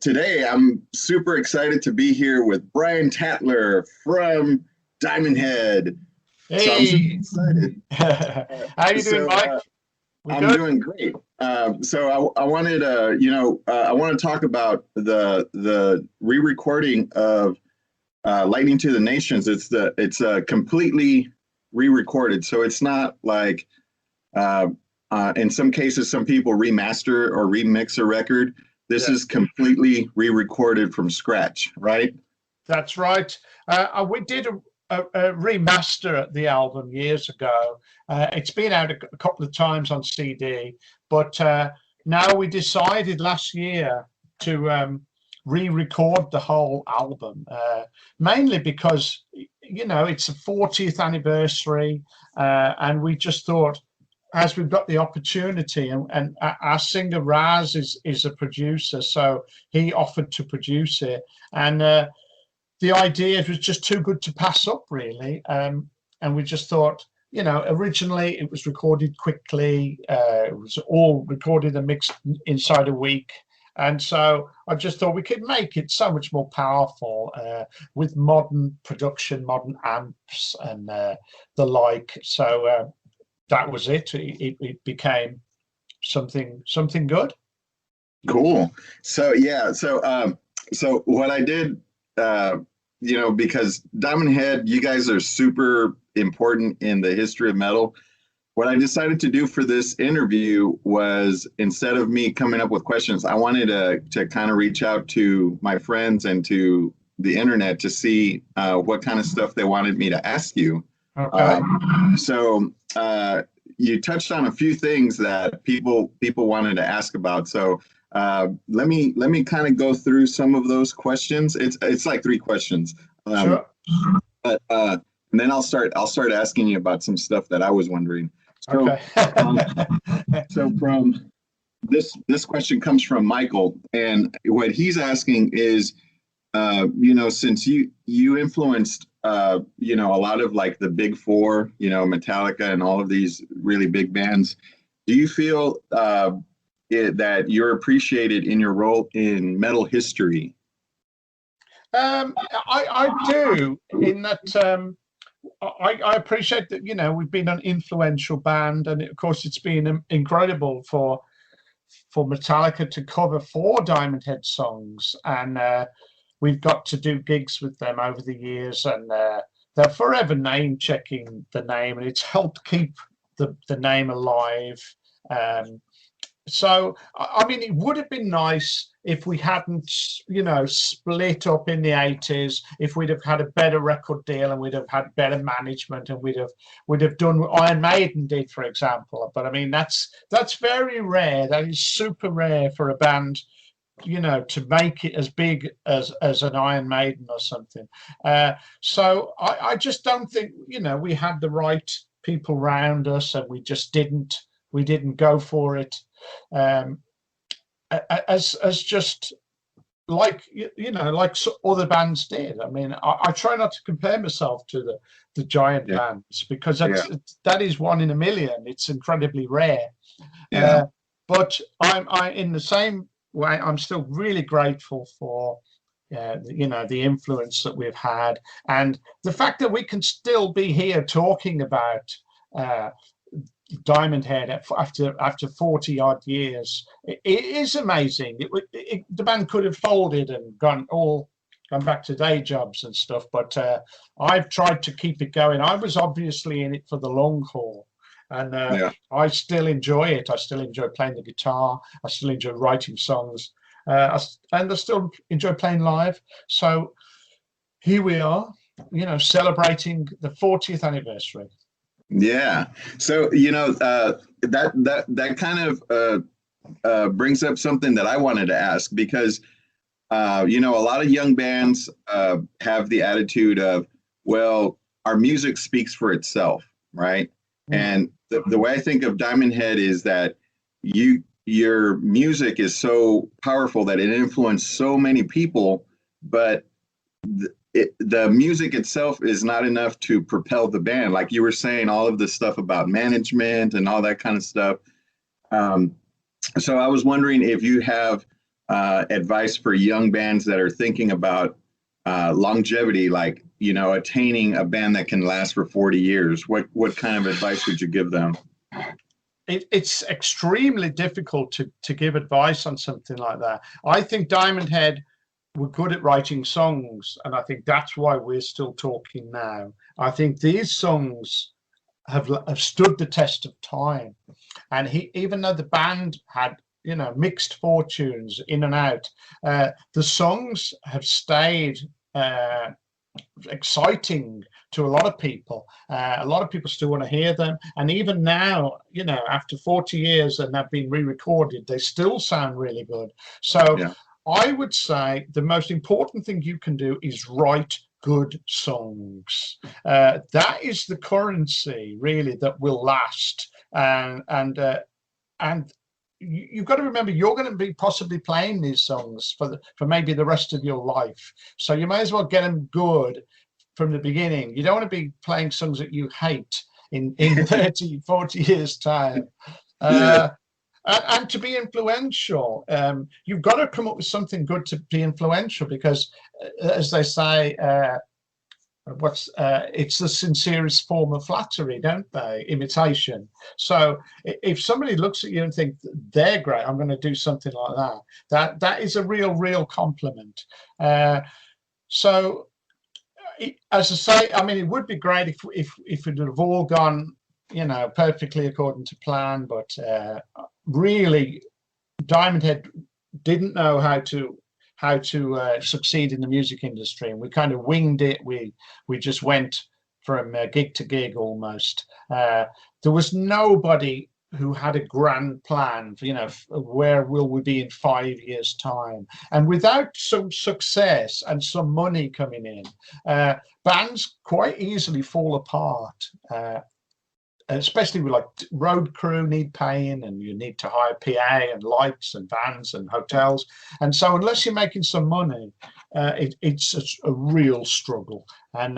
Today I'm super excited to be here with Brian Tatler from Diamond Head. So I'm super Hey, excited. how you doing, So Mike? We I'm good? doing great. I wanted to, I want to talk about the re-recording of Lightning to the Nations. It's completely re-recorded, so it's not like uh, in some cases, some people remaster or remix a record. This Yeah, is completely re-recorded from scratch, right? that's right. We did a remaster at the album years ago. It's been out a couple of times on CD, but now we decided last year to re-record the whole album, mainly because it's the 40th anniversary, and we just thought as we've got the opportunity, and our singer Raz is a producer, so he offered to produce it, and the idea was just too good to pass up, really. And we just thought, originally it was recorded quickly, it was all recorded and mixed inside a week. And so I just thought we could make it so much more powerful with modern production, modern amps, and the like. So that was it. It became something good. Cool. So what I did, uh, because Diamond Head, you guys are super important in the history of metal. What I decided to do for this interview was instead of me coming up with questions, I wanted to kind of reach out to my friends and to the internet to see what kind of stuff they wanted me to ask you. Okay. So you touched on a few things that people wanted to ask about. So let me kind of go through some of those questions. It's like three questions, um, Sure. but and then I'll start asking you about some stuff that I was wondering. So Okay. um, so from this question comes from Michael, and what he's asking is, since you influenced, a lot of like the big four, Metallica and all of these really big bands, do you feel that you're appreciated in your role in metal history? I do, in that I appreciate that, we've been an influential band, and of course it's been incredible for Metallica to cover four Diamond Head songs, and we've got to do gigs with them over the years, and they're forever name checking the name, and it's helped keep the name alive. Um, so, I mean, it would have been nice if we hadn't, split up in the 80s, if we'd have had a better record deal and we'd have had better management, and we'd have done what Iron Maiden did, for example. But I mean, that's very rare. That is super rare for a band, to make it as big as an Iron Maiden or something. So I just don't think, we had the right people around us, and we didn't go for it, um, as just like like other bands did. I mean, I try not to compare myself to the giant Yeah, bands, because yeah, that is one in a million. It's incredibly rare. yeah, Uh, but I in the same way, I'm still really grateful for the influence that we've had, and the fact that we can still be here talking about uh, Diamond Head after 40 odd years. It is amazing. The band could have folded and gone back to day jobs and stuff, but I've tried to keep it going. I was obviously in it for the long haul, and yeah. I still enjoy it. I still enjoy playing the guitar. I still enjoy writing songs, and I still enjoy playing live. So here we are, celebrating the 40th anniversary. Yeah. So, that kind of brings up something that I wanted to ask because, a lot of young bands have the attitude of, well, our music speaks for itself, right? Mm. And the way I think of Diamond Head is that your music is so powerful that it influenced so many people, but the music itself is not enough to propel the band. Like you were saying, all of the stuff about management and all that kind of stuff. Um, so I was wondering if you have advice for young bands that are thinking about longevity, like, you know, attaining a band that can last for 40 years? What kind of advice would you give them? It's extremely difficult to give advice on something like that. I think Diamond Head were good at writing songs, and I think that's why we're still talking now. I think these songs have stood the test of time, and even though the band had, you know, mixed fortunes in and out, the songs have stayed exciting to a lot of people. A lot of people still want to hear them, and even now, you know, after 40 years and they've been re-recorded, they still sound really good. So yeah. I would say the most important thing you can do is write good songs. That is the currency really that will last, and you've got to remember you're going to be possibly playing these songs for maybe the rest of your life, so you may as well get them good from the beginning. You don't want to be playing songs that you hate in 30 40 years time. And to be influential, you've got to come up with something good to be influential, because as they say, it's the sincerest form of flattery, don't they? Imitation. So if somebody looks at you and think they're great, I'm going to do something like that. That is a real compliment. So as I say, I mean, it would be great if it would have all gone, you know, perfectly according to plan, but really, Diamond Head didn't know how to succeed in the music industry, and we kind of winged it. We just went from gig to gig almost. There was nobody who had a grand plan for, you know, where will we be in 5 years time. And without some success and some money coming in, bands quite easily fall apart. Especially with, like, road crew need paying, and you need to hire PA and lights and vans and hotels, and so unless you're making some money, it's a real struggle, and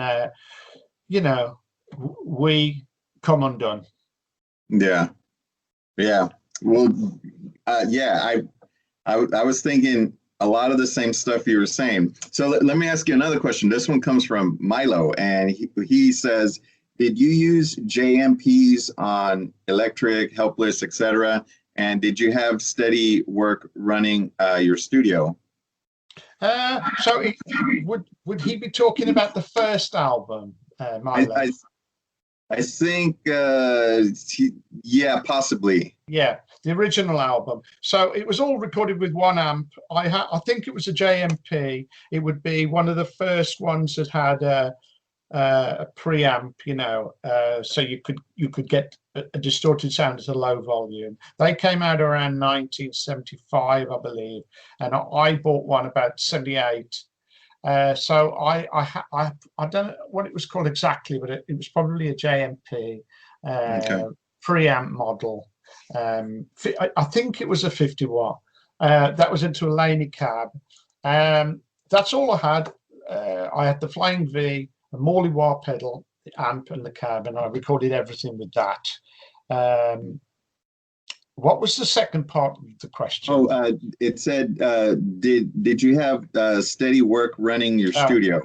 you know, we come undone. Yeah. Well, I was thinking a lot of the same stuff you were saying. So let me ask you another question. This one comes from Milo, and he says, did you use JMPs on Electric, Helpless, etc.? And did you have steady work running your studio? So would he be talking about the first album, Milo? I think, yeah, possibly. Yeah, the original album. So it was all recorded with one amp. I think it was a JMP. It would be one of the first ones that had a preamp, you know, so you could get a distorted sound at a low volume. They came out around 1975, I believe, and I bought one about 78. So I don't know what it was called exactly, but it was probably a JMP preamp model. I think it was a 50 watt. That was into a Laney cab. That's all I had. I had the Flying V, a Morley wah pedal, the amp, and the cab, and I recorded everything with that. What was the second part of the question? Oh, it said, did you have steady work running your studio?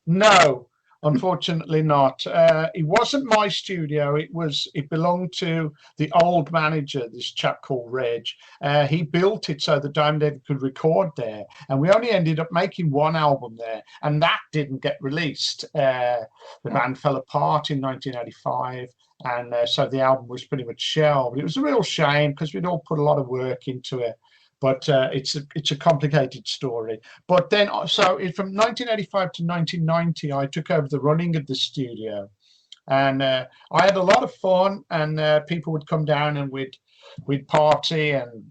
No, unfortunately not. It wasn't my studio. It belonged to the old manager, this chap called Reg. He built it so that Diamond Head could record there, and we only ended up making one album there, and that didn't get released. The band fell apart in 1985, and so the album was pretty much shelved. It was a real shame because we'd all put a lot of work into it. But it's a complicated story. But then, so from 1985 to 1990, I took over the running of the studio, and I had a lot of fun. And people would come down, and we'd party and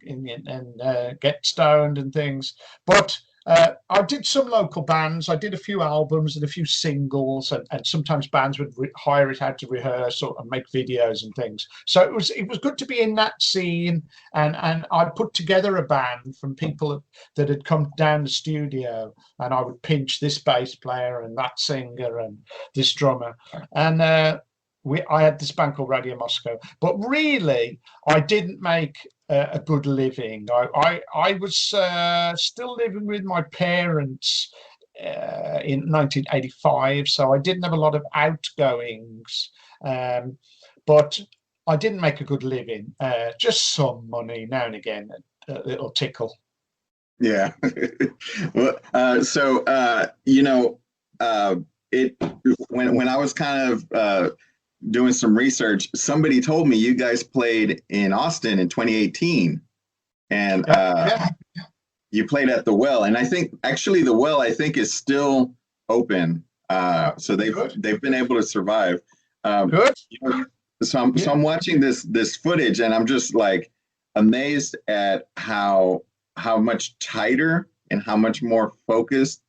get stoned and things. But I did some local bands. I did a few albums and a few singles, and sometimes bands would hire it out to rehearse or make videos and things. So it was good to be in that scene, and I put together a band from people that had come down the studio, and I would pinch this bass player and that singer and this drummer, and I had this band called Radio Moscow, but really I didn't make a good living. I was still living with my parents in 1985, so I didn't have a lot of outgoings, but I didn't make a good living. Just some money now and again, a little tickle. Yeah. Well, you know, it when I was kind of doing some research, somebody told me you guys played in Austin in 2018, and Yeah, you played at the Well, and I think actually the Well I think is still open. So good, they've been able to survive. good. You know, so Yeah. I'm watching this footage, and I'm just like amazed at how much tighter and how much more focused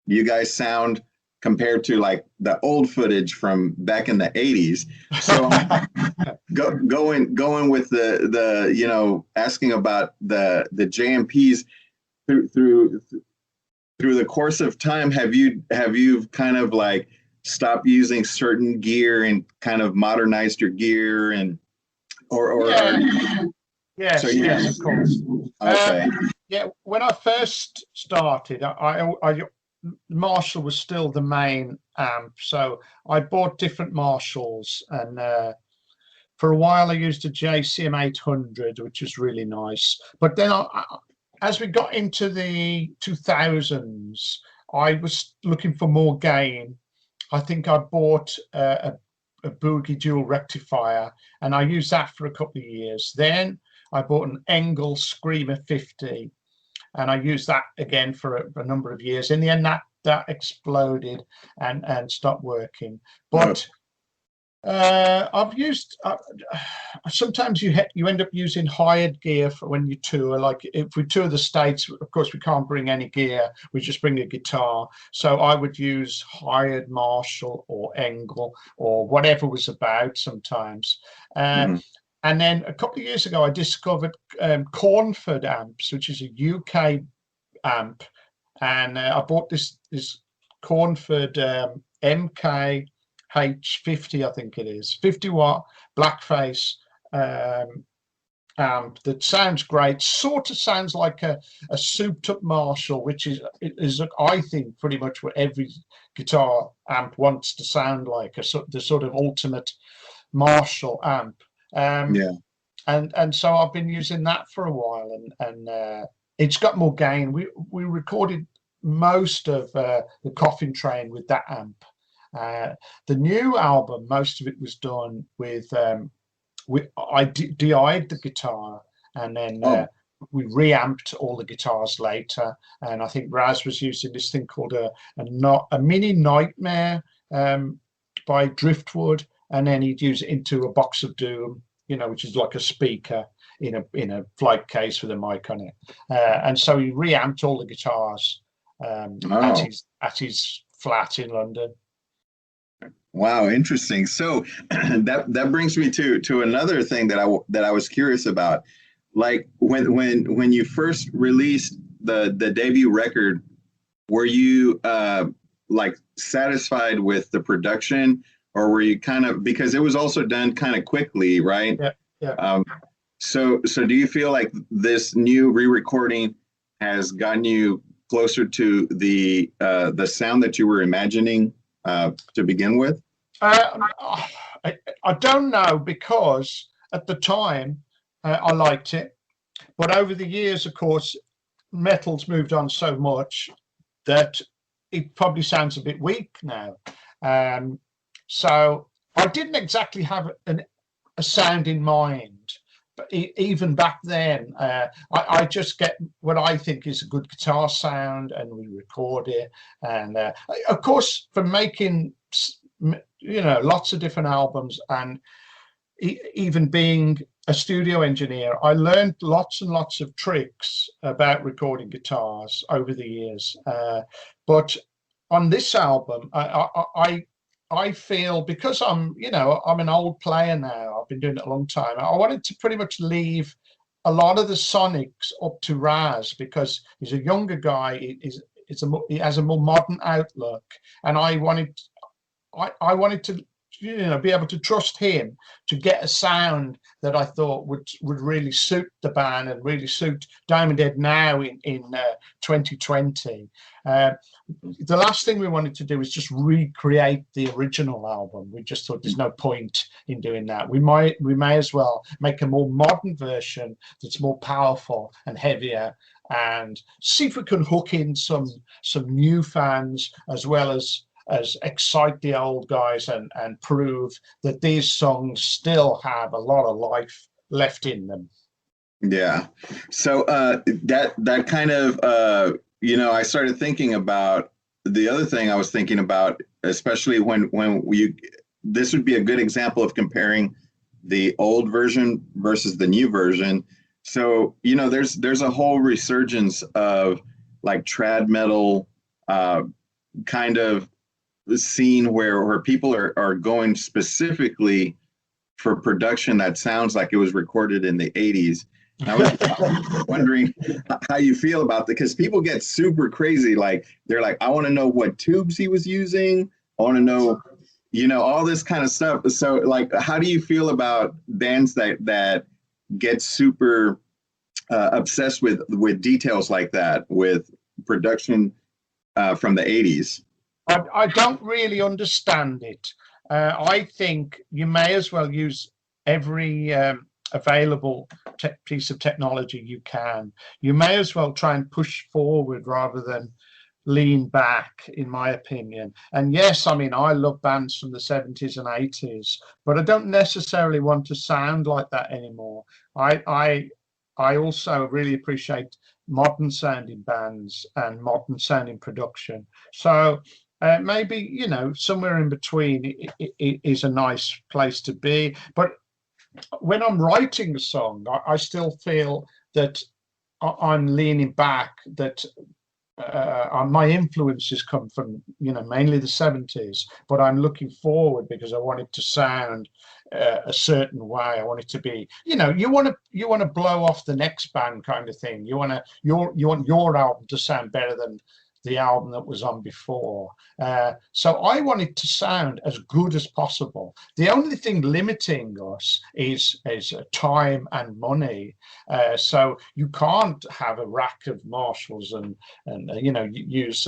you guys sound compared to like the old footage from back in the 80s. So going with the you know, asking about the JMPs through through the course of time, have you kind of like stopped using certain gear and kind of modernized your gear, and or Yeah. so Yes, yeah. yes, of course. Okay. Yeah, when I first started, Marshall was still the main amp, so I bought different Marshalls, and for a while I used a JCM 800, which was really nice. But then, as we got into the 2000s, I was looking for more gain. I think I bought a Boogie dual rectifier, and I used that for a couple of years. Then I bought an Engel Screamer 50, and I used that again for a number of years. In the end, that exploded and stopped working. But I've used sometimes you end up using hired gear for when you tour. Like if we tour the States, of course we can't bring any gear. We just bring a guitar. So I would use hired Marshall or Engel or whatever was about sometimes. Mhm. And then a couple of years ago, I discovered Cornford amps, which is a UK amp, and I bought this Cornford MKH50, I think it is, 50-watt blackface um, amp that sounds great. Sort of sounds like a souped-up Marshall, which is I think pretty much what every guitar amp wants to sound like, the sort of ultimate Marshall amp. Um, Yeah. and so I've been using that for a while, and it's got more gain. We recorded most of the Coffin Train with that amp. The new album, most of it was done with I DI'd the guitar, and then Oh, we reamped all the guitars later. And I think Raz was using this thing called a mini Nightmare by Driftwood, and then he'd use it into a Box of Doom, which is like a speaker in a flight case with a mic on it. And so he reamped all the guitars at oh, his flat in London. wow, interesting. So that brings me to another thing that I was curious about. Like when you first released the debut record, were you like satisfied with the production, or were you kind of, because it was also done kind of quickly, right? Yeah, yeah. So do you feel like this new re-recording has gotten you closer to the sound that you were imagining to begin with? Uh, I don't know, because at the time I liked it, but over the years, of course, metal's moved on so much that it probably sounds a bit weak now. Um, so I didn't exactly have a sound in mind, but even back then, I just get what I think is a good guitar sound, and we record it. And of course, for making lots of different albums, and even being a studio engineer, I learned lots and lots of tricks about recording guitars over the years. But on this album, I feel, because I'm an old player now. I've been doing it a long time. I wanted to pretty much leave a lot of the sonics up to Raz, because he's a younger guy. He has a more modern outlook, and I wanted to be able to trust him to get a sound that I thought would really suit the band and really suit Diamond Head now in 2020. The last thing we wanted to do is just recreate the original album. We just thought there's no point in doing that. We may as well make a more modern version that's more powerful and heavier, and see if we can hook in some new fans as well as excite the old guys and prove that these songs still have a lot of life left in them. Yeah. So that kind of I started thinking about the other thing I was thinking about, especially when this would be a good example of comparing the old version versus the new version. So, there's a whole resurgence of like trad metal kind of scene where people are going specifically for production that sounds like it was recorded in the 80s. And I was wondering how you feel about that, because people get super crazy. Like, they're like, I want to know what tubes he was using. I want to know, all this kind of stuff. So, like, how do you feel about bands that get super obsessed with details like that, with production from the 80s? I don't really understand it. I think you may as well use every available piece of technology you can. You may as well try and push forward rather than lean back, in my opinion. And yes, I mean, I love bands from the 70s and 80s, but I don't necessarily want to sound like that anymore. I also really appreciate modern sounding bands and modern sounding production. So maybe, somewhere in between is a nice place to be. But when I'm writing a song, I still feel that I'm leaning back, that my influences come from, mainly the 70s, but I'm looking forward because I want it to sound a certain way. I want it to be, you want to blow off the next band kind of thing. You want your album to sound better than the album that was on before. So I want it to sound as good as possible. The only thing limiting us is time and money. So you can't have a rack of Marshalls and use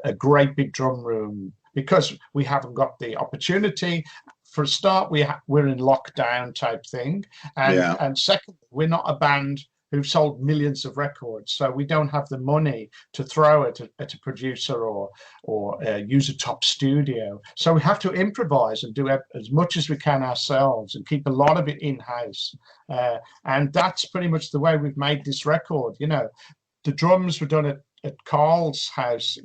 a great big drum room, because we haven't got the opportunity. For a start, we're in lockdown type thing, and second, we're not a band who've sold millions of records, so we don't have the money to throw at a producer or use a top studio. So we have to improvise and do as much as we can ourselves and keep a lot of it in-house. And that's pretty much the way we've made this record. The drums were done at Carl's house.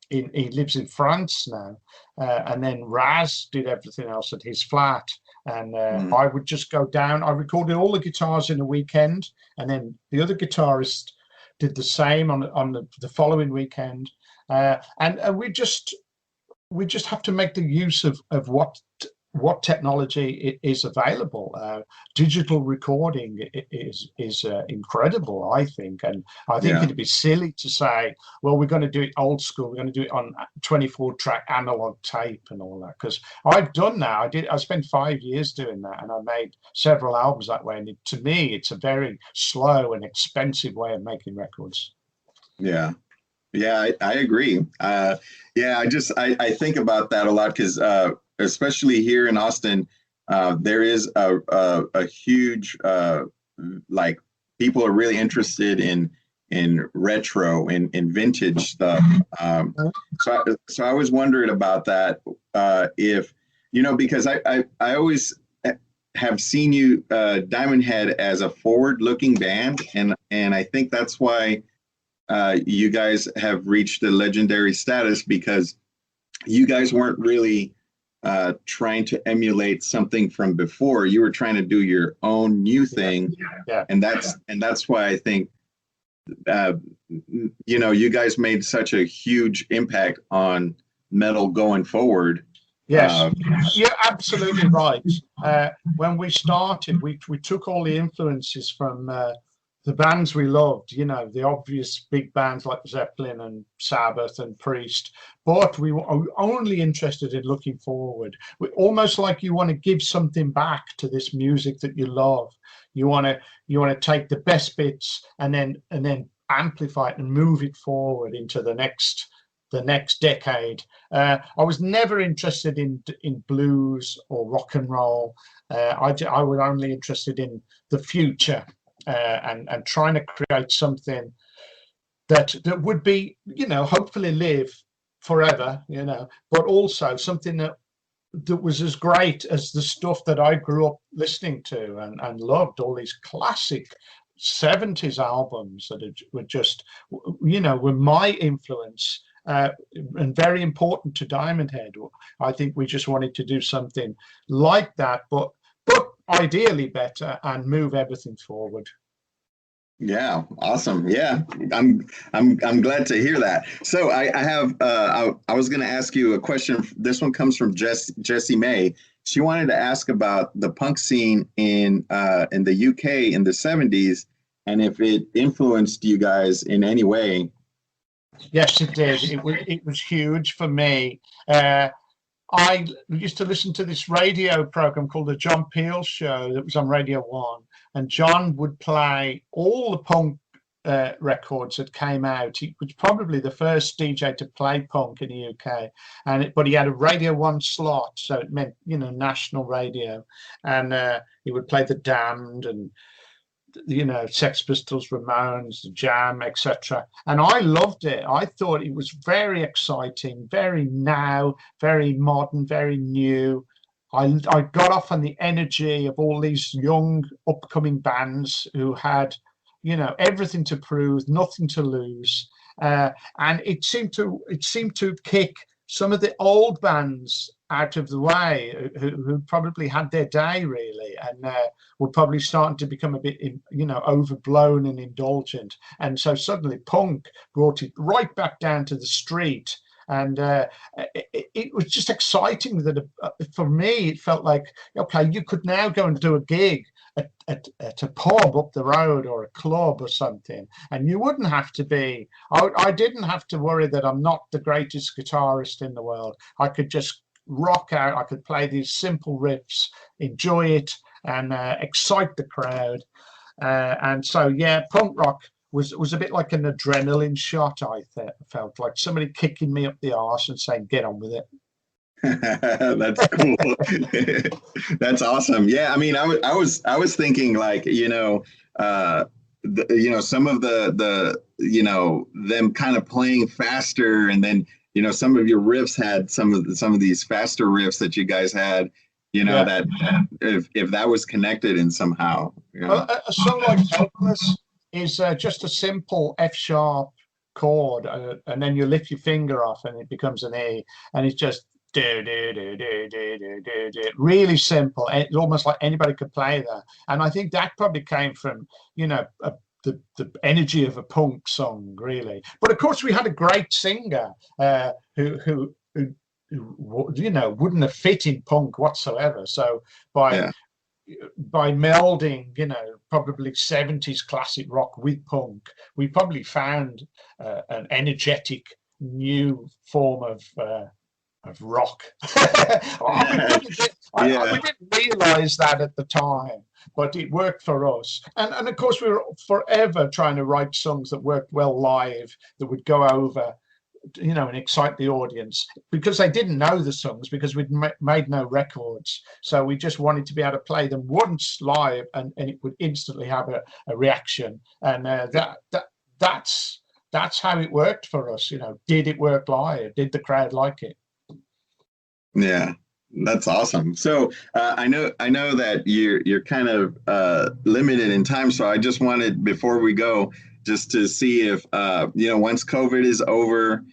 He lives in France now, and then Raz did everything else at his flat. And I would just go down. I recorded all the guitars in a weekend, and then the other guitarist did the same on the following weekend. And we just have to make the use of what technology is available. Digital recording is incredible, I think. And I think it'd be silly to say, well, we're going to do it old school. We're going to do it on 24-track analog tape and all that. Because I've done that. I spent 5 years doing that, and I made several albums that way. And to me, it's a very slow and expensive way of making records. Yeah. Yeah, I agree. I think about that a lot, because especially here in Austin, there is a huge like, people are really interested in retro, in vintage stuff. So I was wondering about that, if because I always have seen you, Diamond Head, as a forward-looking band, and I think that's why you guys have reached the legendary status, because you guys weren't really trying to emulate something from before. You were trying to do your own new thing. And that's why I think you guys made such a huge impact on metal going forward. Yes, you're absolutely right. When we started, we took all the influences from the the bands we loved, you know, the obvious big bands like Zeppelin and Sabbath and Priest, but we were only interested in looking forward. We, almost like you want to give something back to this music that you love. You want to take the best bits and then amplify it and move it forward into the next decade. I was never interested in blues or rock and roll. I was only interested in the future, and trying to create something that would be, hopefully live forever, but also something that was as great as the stuff that I grew up listening to and loved, all these classic 70s albums that were just, were my influence, and very important to Diamond Head. I think we just wanted to do something like that, but ideally better and move everything forward. Yeah, awesome. Yeah, I'm glad to hear that. So I have I was going to ask you a question. This one comes from Jessie May. She wanted to ask about the punk scene in the UK in the 70s and if it influenced you guys in any way. Yes, it did. It was huge for me. I used to listen to this radio program called the John Peel Show that was on Radio 1, and John would play all the punk records that came out. He was probably the first DJ to play punk in the UK, but he had a Radio 1 slot, so it meant, national radio, and he would play The Damned and Sex Pistols, Ramones, The Jam, etc. And I loved it. I thought it was very exciting, very now, very modern, very new. I got off on the energy of all these young upcoming bands who had, everything to prove, nothing to lose, and it seemed to kick some of the old bands out of the way who probably had their day really, and were probably starting to become a bit, overblown and indulgent. And so suddenly punk brought it right back down to the street. And it was just exciting that for me, it felt like, okay, you could now go and do a gig at a pub up the road or a club or something, and you wouldn't have to be, I didn't have to worry that I'm not the greatest guitarist in the world. I could just rock out, I could play these simple riffs, enjoy it, and excite the crowd. And so, yeah, punk rock was a bit like an adrenaline shot. I felt like somebody kicking me up the arse and saying, get on with it. That's cool. That's awesome. Yeah, I mean, I was thinking like, some of the them kind of playing faster, and then some of your riffs had some of these faster riffs that you guys had. Yeah. That if that was connected in somehow. A song like Hopeless is just a simple F sharp chord, and then you lift your finger off and it becomes an A, and it's just do, do, do, do, do, do, do, do. Really simple. It's almost like anybody could play that. And I think that probably came from, the energy of a punk song, really. But of course, we had a great singer who wouldn't have fit in punk whatsoever. So by melding, probably 70s classic rock with punk, we probably found an energetic new form of rock. We didn't realize that at the time, but it worked for us. And of course, we were forever trying to write songs that worked well live, that would go over, and excite the audience, because they didn't know the songs, because we'd made no records. So we just wanted to be able to play them once live, and it would instantly have a reaction. And that's how it worked for us. Did it work live? Did the crowd like it? Yeah, that's awesome. So I know that you're kind of limited in time. So I just wanted, before we go, just to see if once COVID is over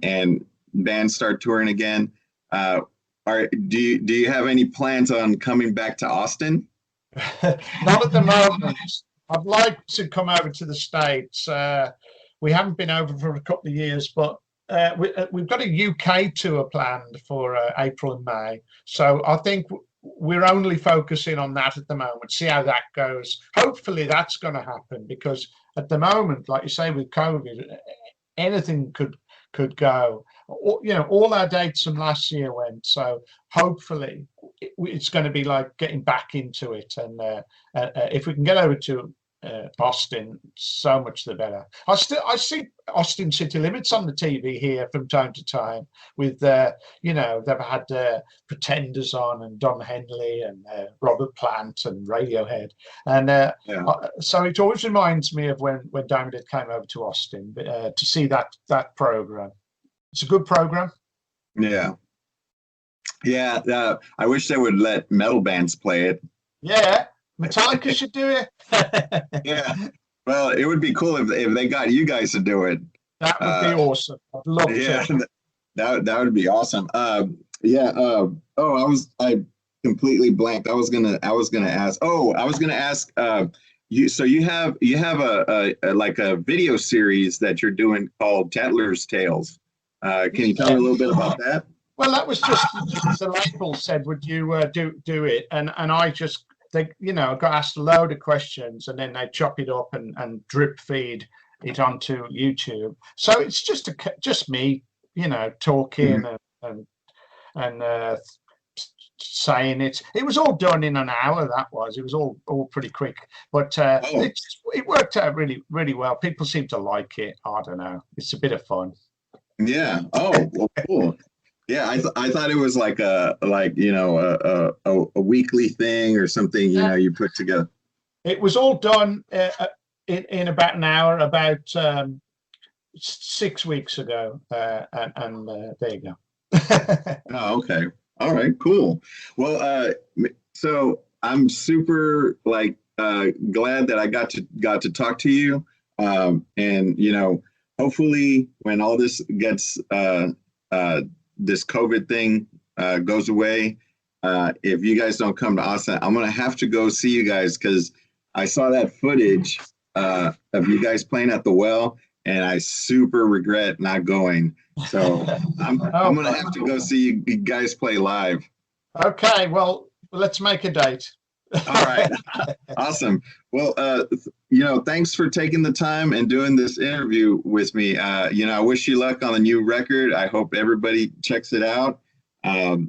and bands start touring again, do you have any plans on coming back to Austin? Not at the moment. I'd like to come over to the States. We haven't been over for a couple of years, but we've got a UK tour planned for April and May. So I think we're only focusing on that at the moment. See how that goes. Hopefully, that's going to happen because at the moment, like you say, with COVID, anything could go. All our dates from last year went. So hopefully, it's going to be like getting back into it. And if we can get over to Austin, so much the better. I see Austin City Limits on the TV here from time to time with they've had Pretenders on and Don Henley and Robert Plant and Radiohead, and so it always reminds me of when Diamond Head came over to Austin to see that program. It's a good program. Yeah. I wish they would let metal bands play it. Yeah. Metallica should do it. Yeah. Well, it would be cool if they got you guys to do it. That would be awesome. I'd love to. That would be awesome. I completely blanked. I was gonna ask you. So you have a like a video series that you're doing called Tatler's Tales. Can you tell me a little bit about that? Well, that was just the label said, "Would you do it?" And I just. Got asked a load of questions, and then they chop it up and drip feed it onto YouTube. So it's just me, talking and saying it. It was all done in an hour. It was all pretty quick, but it worked out really, really well. People seem to like it. I don't know. It's a bit of fun. Yeah. Oh, well, cool. Yeah, I thought it was like a weekly thing or something, you put together. It was all done in about an hour, about 6 weeks ago, and there you go. Oh, okay. All right, cool. Well, so I'm super glad that I got to talk to you, and hopefully when all this gets this COVID thing goes away. If you guys don't come to Austin, I'm going to have to go see you guys because I saw that footage of you guys playing at the Well, and I super regret not going. So I'm going to have to go see you guys play live. Okay, well, let's make a date. All right. Awesome. Well, thanks for taking the time and doing this interview with me. I wish you luck on the new record. I hope everybody checks it out. So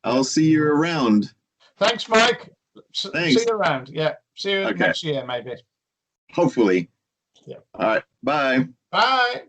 I'll see you around. Thanks, Mike. Thanks. See you around. Yeah. See you next year, maybe. Hopefully. Yeah. All right. Bye. Bye.